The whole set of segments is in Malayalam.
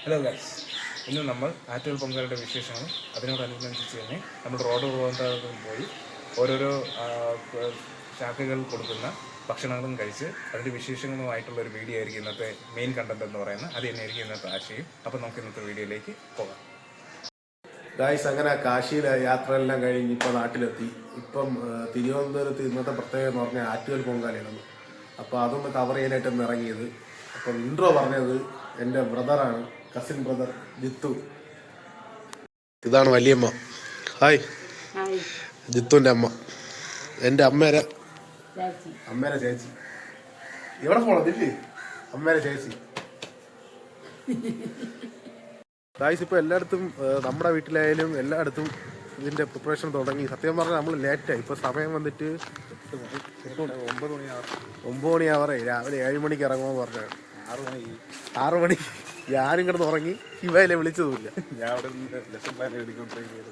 ഹലോ ഗൈസ്, ഇന്ന് നമ്മൾ ആറ്റുകാൽ പൊങ്കാലയുടെ വിശേഷങ്ങളും അതിനോടനുബന്ധിച്ച് തന്നെ നമ്മൾ റോഡ് പോകുന്നതും പോയി ഓരോരോ ശാഖകൾ കൊടുക്കുന്ന ഭക്ഷണങ്ങളും കഴിച്ച് അതിൻ്റെ വിശേഷങ്ങളുമായിട്ടുള്ള ഒരു വീഡിയോ ആയിരിക്കും ഇന്നത്തെ മെയിൻ കണ്ടന്റ് എന്ന് പറയുന്നത്. അത് തന്നെയായിരിക്കും ഇന്നത്തെ ആശയം. അപ്പോൾ നമുക്ക് ഇന്നത്തെ വീഡിയോയിലേക്ക് പോകാം. ഗായ്സ്, അങ്ങനെ കാശിയിലെ യാത്രയെല്ലാം കഴിഞ്ഞ് ഇപ്പോൾ നാട്ടിലെത്തി. ഇപ്പം തിരുവനന്തപുരത്ത് ഇന്നത്തെ പ്രത്യേകത എന്ന് പറഞ്ഞാൽ ആറ്റുകാൽ പൊങ്കാലയാണ്. അപ്പോൾ അതൊന്ന് കവർ ചെയ്യാനായിട്ട് ഒന്ന് ഇറങ്ങിയത്. അപ്പം ഇൻട്രോ പറഞ്ഞത് എൻ്റെ ബ്രദറാണ്, കസിൻ ബ്രദർ ജിത്തു. ഇതാണ് വലിയമ്മ. ഹായ്. ജിത്തുവിൻ്റെ അമ്മ, എൻ്റെ അമ്മേരെ ചേച്ചി. എവിടെ പോണതില്ലേ? അമ്മേരെ ചേച്ചി. ഗായ്സ്, ഇപ്പോൾ എല്ലായിടത്തും നമ്മുടെ വീട്ടിലായാലും എല്ലായിടത്തും ഇതിൻ്റെ പ്രിപ്പറേഷൻ തുടങ്ങി. സത്യം പറഞ്ഞാൽ നമ്മൾ ലേറ്റായി. ഇപ്പോൾ സമയം വന്നിട്ട് 9 മണിയാവറേ. രാവിലെ 7 മണിക്ക് ഇറങ്ങുമ്പോൾ പറഞ്ഞാണ് 6 മണി. ഞാനും കിടന്ന് ഉറങ്ങി. ഇവയിലെ വിളിച്ചതുമില്ല. ഞാൻ അവിടെ നിന്ന് ലെസൺ പ്ലാൻ എഴുതിക്കൊണ്ടിരിക്കുന്നത്.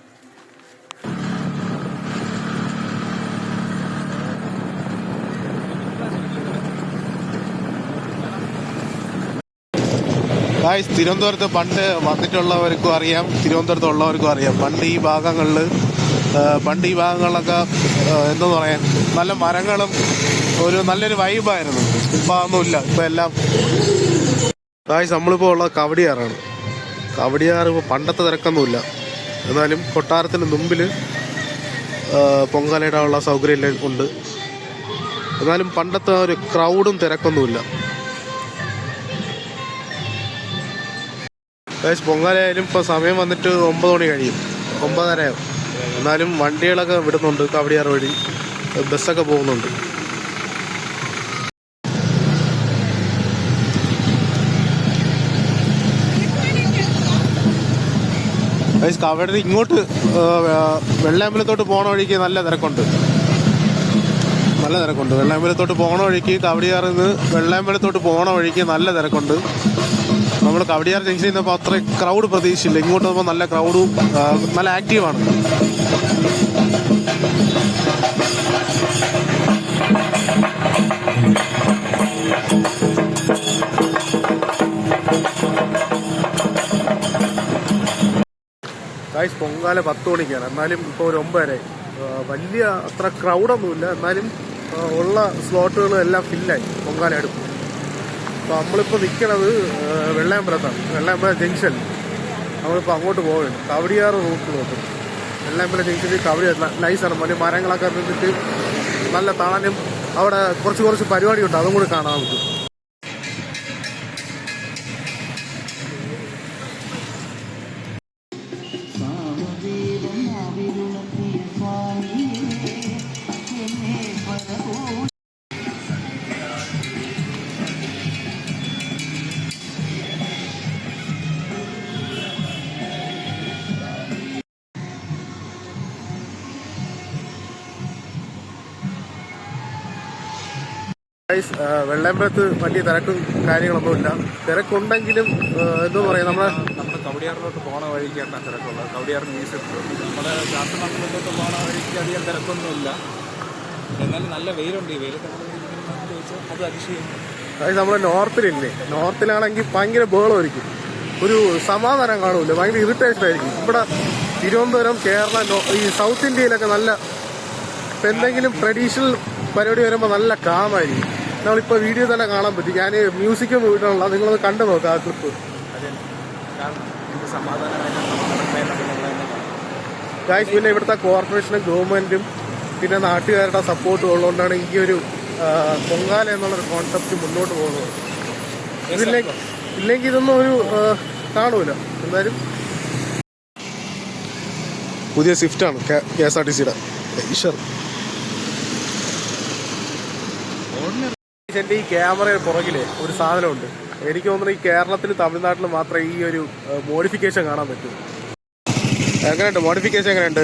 തിരുവനന്തപുരത്ത് പണ്ട് വന്നിട്ടുള്ളവർക്കും അറിയാം, തിരുവനന്തപുരത്തുള്ളവർക്കും അറിയാം. പണ്ട് ഈ ഭാഗങ്ങളിലൊക്കെ എന്താ പറയാൻ, നല്ല മരങ്ങളും ഒരു നല്ലൊരു വൈബായിരുന്നു. ഇപ്പം അതൊന്നുമില്ല. ഇപ്പം എല്ലാം നമ്മളിപ്പോൾ ഉള്ളത് കവടിയാറാണ്. കവടിയാറ് ഇപ്പോൾ പണ്ടത്തെ തിരക്കൊന്നുമില്ല. എന്നാലും കൊട്ടാരത്തിന് മുമ്പിൽ പൊങ്കാലയിടാനുള്ള സൗകര്യം ഉണ്ട്. എന്നാലും പണ്ടത്തെ ഒരു ക്രൗഡും തിരക്കൊന്നുമില്ല. പൊങ്കാലയായാലും ഇപ്പോൾ സമയം വന്നിട്ട് 9 മണി കഴിയും, 9:30. എന്നാലും വണ്ടികളൊക്കെ വിടുന്നുണ്ട്. കവടിയാർ വഴി ബസ്സൊക്കെ പോകുന്നുണ്ട്. കവടി ഇങ്ങോട്ട് വെള്ളയമ്പലത്തോട്ട് പോണ വഴിക്ക് നല്ല തിരക്കുണ്ട്. വെള്ളയമ്പലത്തോട്ട് പോണ വഴിക്ക്, കവടിയാറിൽ നിന്ന് വെള്ളയമ്പലത്തോട്ട് പോണ വഴിക്ക് നല്ല തിരക്കുണ്ട്. നമ്മൾ കവടിയാർ ജംഗ്ഷനിൽ നിന്നപ്പോൾ അത്ര ക്രൗഡ് പ്രതീക്ഷിച്ചില്ല. ഇങ്ങോട്ട് വന്നപ്പോൾ നല്ല ക്രൗഡും നല്ല ആക്റ്റീവാണ്. ഗായ്സ്, പൊങ്കാല 10 മണിക്കാണ്. എന്നാലും ഇപ്പോൾ ഒരു 9:30. വലിയ അത്ര ക്രൗഡൊന്നുമില്ല. എന്നാലും ഉള്ള സ്ലോട്ടുകളും എല്ലാം ഫില്ലായി. പൊങ്കാല എടുക്കും. അപ്പോൾ നമ്മളിപ്പോൾ നിൽക്കണത് വെള്ളയമ്പലത്താണ്. വെള്ളയമ്പലം ജംഗ്ഷൻ. നമ്മളിപ്പോൾ അങ്ങോട്ട് പോവുകയാണ്. കവടിയാറ് റൂട്ട് നോക്കും. വെള്ളയമ്പലം ജംഗ്ഷനിൽ കവടിയാർ നൈസാണ്. വലിയ മരങ്ങളൊക്കെ നിന്നിട്ട് നല്ല തണലും അവിടെ കുറച്ച് പരിപാടിയുണ്ട്. അതും കൂടി കാണാൻ പറ്റും. വെള്ളയമ്പലത്ത് വലിയ തിരക്കും കാര്യങ്ങളൊന്നുമില്ല. തിരക്കുണ്ടെങ്കിലും എന്താ പറയുക, നമ്മുടെ കവടിയാറിലോട്ട് പോണ വഴിക്കാണ് തിരക്കുള്ളത്. കവടിയാർ മ്യൂസിയം. നമ്മുടെ ശാസ്ത്രമംഗലത്തോട്ട് പോണ വഴിക്ക് അധികം തിരക്കൊന്നുമില്ല. എന്നാലും നല്ല വെയിലുണ്ട്. ഈ വെയിലത്ത് ചോദിച്ചാൽ അത് അതിശയം. അതായത് നമ്മുടെ നോർത്തിലാണെങ്കിൽ ഭയങ്കര ബഹളമായിരിക്കും. ഒരു സമാധാനം കാണൂല. ഭയങ്കര ഇറിറ്റേഷൻ ആയിരിക്കും. ഇവിടെ തിരുവനന്തപുരം, കേരളം, ഈ സൗത്ത് ഇന്ത്യയിലൊക്കെ നല്ല എന്തെങ്കിലും ട്രഡീഷണൽ പരിപാടി വരുമ്പോൾ നല്ല കാമായിരിക്കും. നമ്മളിപ്പോൾ വീഡിയോ തന്നെ കാണാൻ പറ്റും. ഞാൻ മ്യൂസിക്കും വീട്ടിലുള്ള നിങ്ങളത് കണ്ടു നോക്കാം ആ ക്ലിപ്പ്. ഗായ്സ്, പിന്നെ ഇവിടുത്തെ കോർപ്പറേഷനും ഗവൺമെൻറ്റും പിന്നെ നാട്ടുകാരുടെ സപ്പോർട്ടും ഉള്ളതുകൊണ്ടാണ് ഈ ഒരു പൊങ്കാല എന്നുള്ളൊരു കോൺസെപ്റ്റ് മുന്നോട്ട് പോകുന്നത്. ഇല്ലെങ്കിൽ ഇതൊന്നും ഒരു കാണൂല. എന്തായാലും പുതിയ സ്വിഫ്റ്റാണ് KSRTCയുടെ ഈശ്വർ. എൻ്റെ ഈ ക്യാമറയുടെ പുറകിൽ ഒരു സാധനമുണ്ട്. എനിക്ക് തോന്നുന്നു ഈ കേരളത്തിലും തമിഴ്നാട്ടിലും മാത്രമേ ഈ ഒരു മോഡിഫിക്കേഷൻ കാണാൻ പറ്റൂ. എങ്ങനെയുണ്ട് മോഡിഫിക്കേഷൻ? എങ്ങനെയുണ്ട്?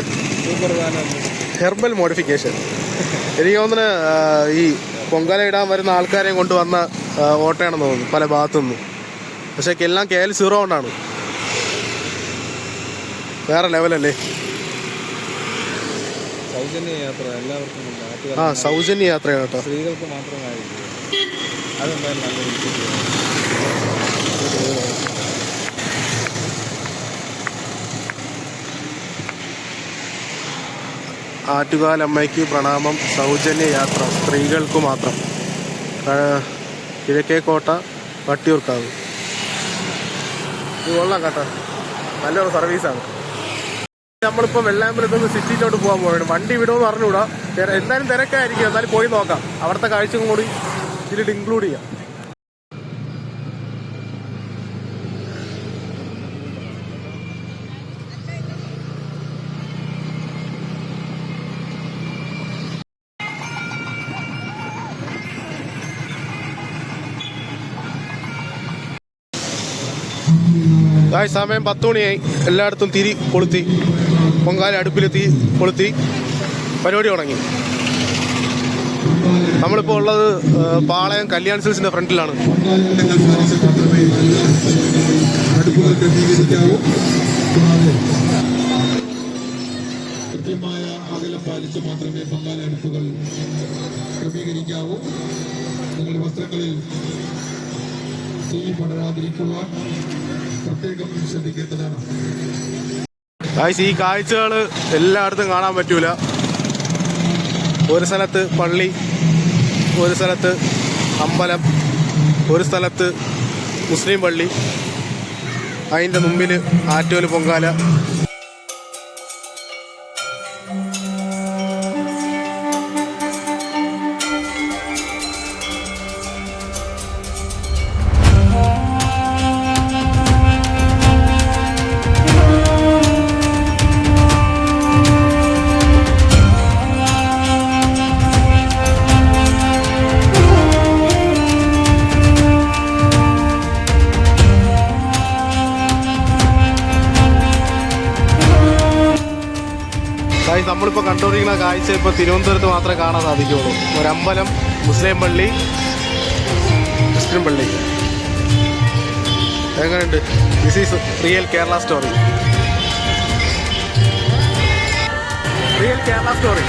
Herbal modification. എനിക്ക് തോന്നുന്നു ഈ പൊങ്കാല ഇടാൻ വരുന്ന ആൾക്കാരെയും കൊണ്ടുവന്ന ഓട്ടയാണെന്ന് തോന്നുന്നു പല ഭാഗത്തുനിന്നും. പക്ഷേ എല്ലാം KL0 കൊണ്ടാണ്. വേറെ ലെവലല്ലേ? സൗജന്യ യാത്ര എല്ലാവർക്കും. സൗജന്യ യാത്രയാണ് കേട്ടോ. സ്ത്രീകൾക്ക് മാത്രമായിരിക്കും. അതെന്തായാലും നല്ല രീതിയിൽ ആറ്റുകാലമ്മയ്ക്ക് പ്രണാമം സൗജന്യ യാത്ര സ്ത്രീകൾക്ക് മാത്രം. കിഴക്കേക്കോട്ട വട്ടിയൂർക്കാവ്. ഇത് കൊള്ളാം കേട്ടോ, നല്ലൊരു സർവീസാണ്. നമ്മളിപ്പോൾ വെള്ളാമ്പലത്ത് നിന്ന് സിറ്റിയിലോട്ട് പോകാൻ പോവുകയാണ്. വണ്ടി വിടുമെന്ന് അറിഞ്ഞുകൂടാ, എന്തായാലും തിരക്കായിരിക്കും. എന്നാലും പോയി നോക്കാം, അവിടുത്തെ കാഴ്ചയും കൂടി ഇതിലിട്ട് ഇൻക്ലൂഡ് ചെയ്യാം. സമയം 10 മണിയായി. എല്ലായിടത്തും തിരി കൊളുത്തി, പൊങ്കാല അടുപ്പിൽ തീ കൊളുത്തി പരിപാടി തുടങ്ങി. നമ്മളിപ്പോൾ ഉള്ളത് പാളയം കല്യാൺ സിൽസിന്റെ ഫ്രണ്ടിലാണ്. കൃത്യമായ അകലം പാലിച്ച് മാത്രമേ പൊങ്കാല അടുപ്പുകൾ ക്രമീകരിക്കാവൂ. നിങ്ങളുടെ വസ്ത്രങ്ങളിൽ തീ പടരാതിരിക്കുവാൻ പ്രത്യേകം ശ്രദ്ധിക്കേണ്ടതാണ്. ഈ കാഴ്ചകൾ എല്ലായിടത്തും കാണാൻ പറ്റൂല. ഒരു സ്ഥലത്ത് പള്ളി, ഒരു സ്ഥലത്ത് അമ്പലം, ഒരു സ്ഥലത്ത് മുസ്ലിം പള്ളി, അതിൻ്റെ മുമ്പിൽ ആറ്റുകാൽ പൊങ്കാല. നമ്മളിപ്പോൾ കണ്ടുകൊണ്ടിരിക്കുന്ന കാഴ്ച ഇപ്പോൾ തിരുവനന്തപുരത്ത് മാത്രമേ കാണാൻ സാധിക്കുകയുള്ളൂ. ഒരമ്പലം, മുസ്ലിം പള്ളി, ക്രിസ്ത്യൻ പള്ളി. എങ്ങനെയുണ്ട്? This is real Kerala story. Real Kerala story.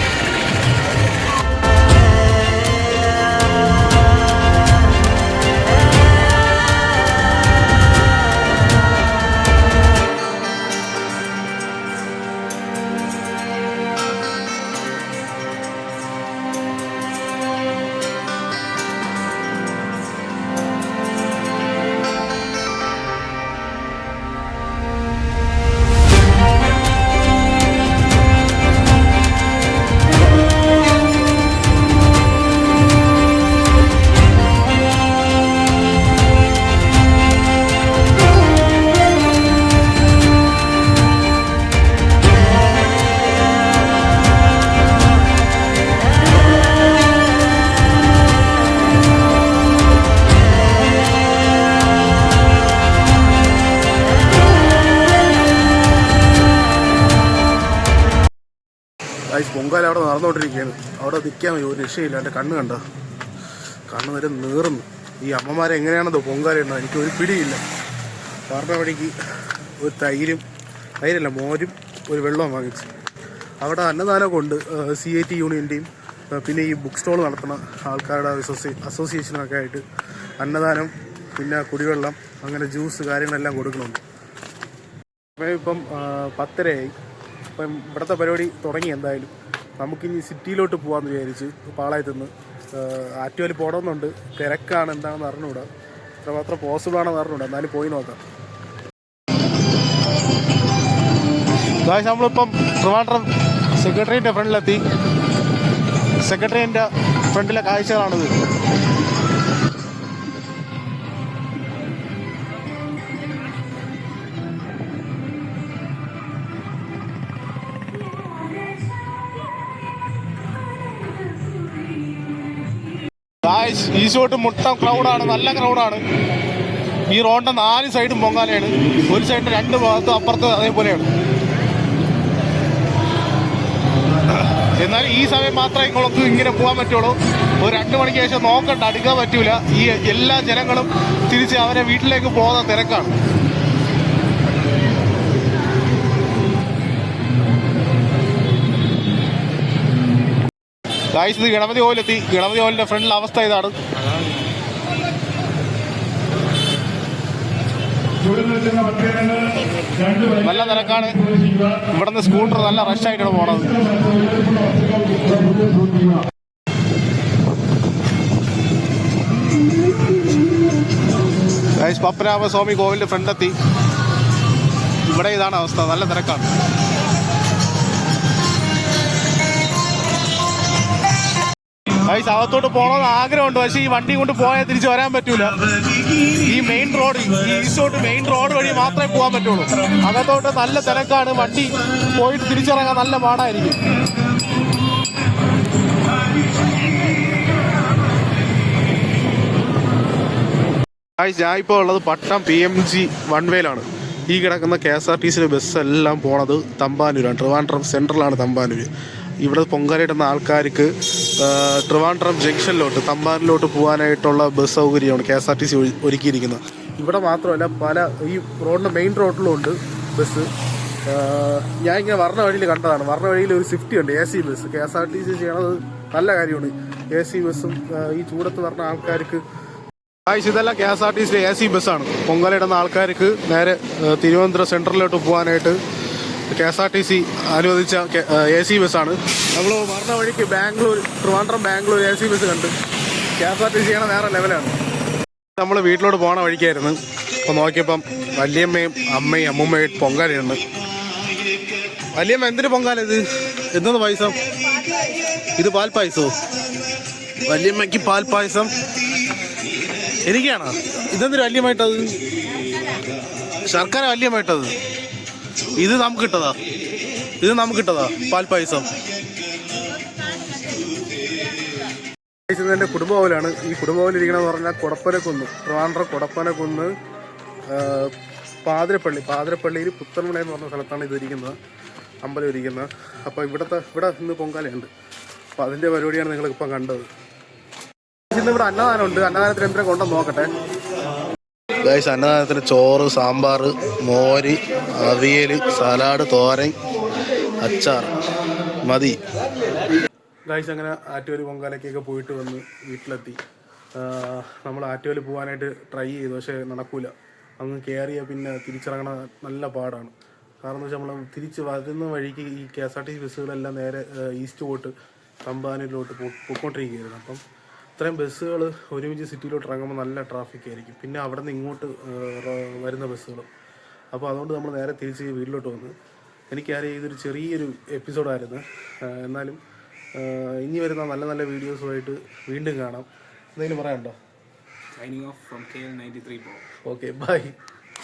Pongala അവിടെ നടന്നുകൊണ്ടിരിക്കുകയാണ്. അവിടെ നിൽക്കാൻ ഒരു രക്ഷയില്ല. എൻ്റെ കണ്ണ് കണ്ടോ, കണ്ണ് വരെ നീറുന്നു. ഈ അമ്മമാരെ എങ്ങനെയാണെന്നോ പൊങ്കാല ഉണ്ടോ എനിക്ക് ഒരു പിടിയില്ല. പറഞ്ഞ വഴിക്ക് ഒരു തൈരല്ല മോരും ഒരു വെള്ളവും വാങ്ങിച്ച് അവിടെ അന്നദാനമൊക്കെ ഉണ്ട്. CIT യൂണിയൻ്റെയും പിന്നെ ഈ ബുക്ക് സ്റ്റോൾ നടത്തുന്ന ആൾക്കാരുടെ അസോസിയേഷനൊക്കെ ആയിട്ട് അന്നദാനം, പിന്നെ കുടിവെള്ളം, അങ്ങനെ ജ്യൂസ് കാര്യങ്ങളെല്ലാം കൊടുക്കുന്നുണ്ട്. ഇപ്പം 10:30 അപ്പം ഇവിടുത്തെ പരിപാടി തുടങ്ങി. എന്തായാലും നമുക്കിനി സിറ്റിയിലോട്ട് പോകാമെന്ന് വിചാരിച്ച് പാളയത്തുനിന്ന്. ആറ്റുകാൽ പോകണമെന്നുണ്ട്, തിരക്കാണ്, എന്താണെന്ന് അറിഞ്ഞുകൂടാ, എത്രമാത്രം പോസിബിളാണെന്ന് അറിഞ്ഞുകൂടാ, എന്നാലും പോയി നോക്കാം. നമ്മളിപ്പം ട്രിവാൻഡ്രം സെക്രട്ടേറിയറ്റിൻ്റെ ഫ്രണ്ടിലെത്തി. സെക്രട്ടേറിയറ്റിൻ്റെ ഫ്രണ്ടിലെ കാഴ്ചകളാണിത്. ഈ ഷോട്ട് മൊത്തം ക്രൗഡാണ്, നല്ല ക്രൗഡാണ്. ഈ റോഡിൻ്റെ 4 സൈഡും പൊങ്കാലയാണ്. ഒരു സൈഡിൽ 2 ഭാഗത്തും അപ്പുറത്ത് അതേപോലെയാണ്. എന്നാൽ ഈ സമയം മാത്രമേ നിങ്ങൾക്ക് ഇങ്ങനെ പോകാൻ പറ്റുള്ളൂ. ഒരു 2 മണിക്ക് ശേഷം നോക്കണ്ട, അടുക്കാൻ പറ്റൂല. ഈ എല്ലാ ജനങ്ങളും തിരിച്ച് അവരെ വീട്ടിലേക്ക് പോകുന്ന തിരക്കാണ്. ഇത് ഗണപതി ഹോളിലെത്തി. ഗണപതി ഹോളിൻ്റെ ഫ്രണ്ടിലെ അവസ്ഥ ഇതാണ്. നല്ല തിരക്കാണ്. ഇവിടുന്ന് സ്കൂട്ടർ നല്ല റഷായിട്ടാണ് പോണത്. പത്മനാഭസ്വാമി കോവിലിന്റെ ഫ്രണ്ടെത്തി. ഇവിടെ ഇതാണ് അവസ്ഥ, നല്ല തിരക്കാണ്. അകത്തോട്ട് പോകണമെന്ന് ആഗ്രഹമുണ്ട്, പക്ഷേ ഈ വണ്ടി കൊണ്ട് പോയാൽ തിരിച്ച് വരാൻ പറ്റൂല. ഈ മെയിൻ റോഡ്, ഈ ഈസ്റ്റോട്ട് മെയിൻ റോഡ് വഴി മാത്രമേ പോകാൻ പറ്റുള്ളൂ. അകത്തോട്ട് നല്ല തിരക്കാണ്, വണ്ടി പോയിട്ട് തിരിച്ചിറങ്ങാൻ നല്ല പാടായിരിക്കും. ഞാൻ ഇപ്പോൾ ഉള്ളത് പട്ടം PMG 1 വേയിലാണ്. ഈ കിടക്കുന്ന KSRTC ബസ് എല്ലാം പോണത് തമ്പാനൂരാണ്. ട്രിവാൻഡ്രം സെൻട്രലാണ് തമ്പാനൂർ. ഇവിടെ പൊങ്കാലയിടുന്ന ആൾക്കാർക്ക് ട്രിവാൻഡ്രം ജംഗ്ഷനിലോട്ട് തമ്പാനൂരിലോട്ട് പോകാനായിട്ടുള്ള ബസ് സൗകര്യമാണ് KSRTC ഒരുക്കിയിരിക്കുന്നത്. ഇവിടെ മാത്രമല്ല, പല ഈ റോഡിൻ്റെ മെയിൻ റോഡിലും ഉണ്ട് ബസ്. ഞാൻ ഇങ്ങനെ വർണ്ണ വഴിയിൽ കണ്ടതാണ്. വർണ്ണ വഴിയിൽ ഒരു സ്വിഫ്റ്റ് ഉണ്ട്, AC ബസ്. KSRTC ചെയ്യണത് നല്ല കാര്യമാണ്. AC ബസ്സും ഈ ചൂടത്ത് പറഞ്ഞ ആൾക്കാർക്ക് ഇതെല്ലാം KSRTC AC ബസ്സാണ്. പൊങ്കാലയിടുന്ന ആൾക്കാർക്ക് നേരെ തിരുവനന്തപുരം സെൻട്രലിലോട്ട് പോകാനായിട്ട് KSRTC അനുവദിച്ച AC ബസ്സാണ്. നമ്മൾ പറഞ്ഞ വഴിക്ക് ട്രിവാൻഡ്രം ബാംഗ്ലൂർ AC ബസ് കണ്ട്. KSRTC ചെയ്യണ വേറെ ലെവലാണ്. നമ്മൾ വീട്ടിലോട്ട് പോകണ വഴിക്കായിരുന്നു. അപ്പോൾ നോക്കിയപ്പം വല്യമ്മയും അമ്മയും അമ്മൂമ്മയും പൊങ്കാലയുണ്ട്. വല്യമ്മ എന്തിനു പൊങ്കാല? ഇത് എന്തെന്ന് പായസം? ഇത് പാൽപ്പായസോ? വല്യമ്മയ്ക്ക് പാൽപ്പായസം. എനിക്കാണോ? ഇതെന്തൊരു വല്യമായിട്ടത്? ശർക്കര വല്യമായിട്ടത്. ഇത് നമുക്ക് കിട്ടതാ പാൽപ്പായസം. ഇതിൻ്റെ കുടുംബഭവനാണ്. ഈ കുടുംബഭവനിരിക്കണമെന്ന് പറഞ്ഞാൽ കൊടപ്പനക്കുന്ന്, ട്രിവാൻഡ്രം കൊടപ്പനക്കുന്ന് പാതിരപ്പള്ളിയിൽ പുത്തൻമുന എന്ന് പറഞ്ഞ സ്ഥലത്താണ് ഇതിരിക്കുന്നത്, അമ്പലം ഇരിക്കുന്നത്. അപ്പോൾ ഇവിടെ ഇന്ന് പൊങ്കാലയുണ്ട്. അപ്പോൾ അതിൻ്റെ പരിപാടിയാണ് നിങ്ങളിപ്പം കണ്ടത്. ഇന്നിവിടെ അന്നദാനമുണ്ട്. അന്നദാനത്തിന് എന്തിനാ കൊണ്ടെന്ന് നോക്കട്ടെ. ഗൈസ്, അന്നദാനത്തിന് ചോറ്, സാമ്പാർ, മോര്, അവിയൽ, സലാഡ്, തോരൻ, അച്ചാർ മതി. ഗൈസ്, അങ്ങനെ ആറ്റുകാൽ പൊങ്കാലയ്ക്കൊക്കെ പോയിട്ട് വന്ന് വീട്ടിലെത്തി. നമ്മൾ ആറ്റുകാൽ പോകാനായിട്ട് ട്രൈ ചെയ്തു, പക്ഷേ നടക്കൂല. അങ്ങ് കയറിയാൽ പിന്നെ തിരിച്ചിറങ്ങണ നല്ല പാടാണ്. കാരണം എന്ന് വെച്ചാൽ നമ്മൾ തിരിച്ച് വരുന്ന വഴിക്ക് ഈ KSRTC ബസ്സുകളെല്ലാം നേരെ ഈസ്റ്റ് പോയിട്ട് തമ്പാനൂരിലോട്ട് പോയിക്കൊണ്ടിരിക്കുകയായിരുന്നു. അപ്പം ഇത്രയും ബസ്സുകൾ ഒരുമിച്ച് സിറ്റിയിലോട്ട് ഇറങ്ങുമ്പോൾ നല്ല ട്രാഫിക് ആയിരിക്കും. പിന്നെ അവിടെ നിന്ന് ഇങ്ങോട്ട് വരുന്ന ബസ്സുകൾ. അപ്പോൾ അതുകൊണ്ട് നമ്മൾ നേരെ തിരിച്ച് വീട്ടിലോട്ട് വന്ന്. എനിക്കറിയാം ഇതൊരു ചെറിയൊരു എപ്പിസോഡായിരുന്നു. എന്നാലും ഇനി വരുന്ന നല്ല നല്ല വീഡിയോസുമായിട്ട് വീണ്ടും കാണാം. എന്തെങ്കിലും പറയാനുണ്ടോ? Signing off from KL93 Pro. Okay, by.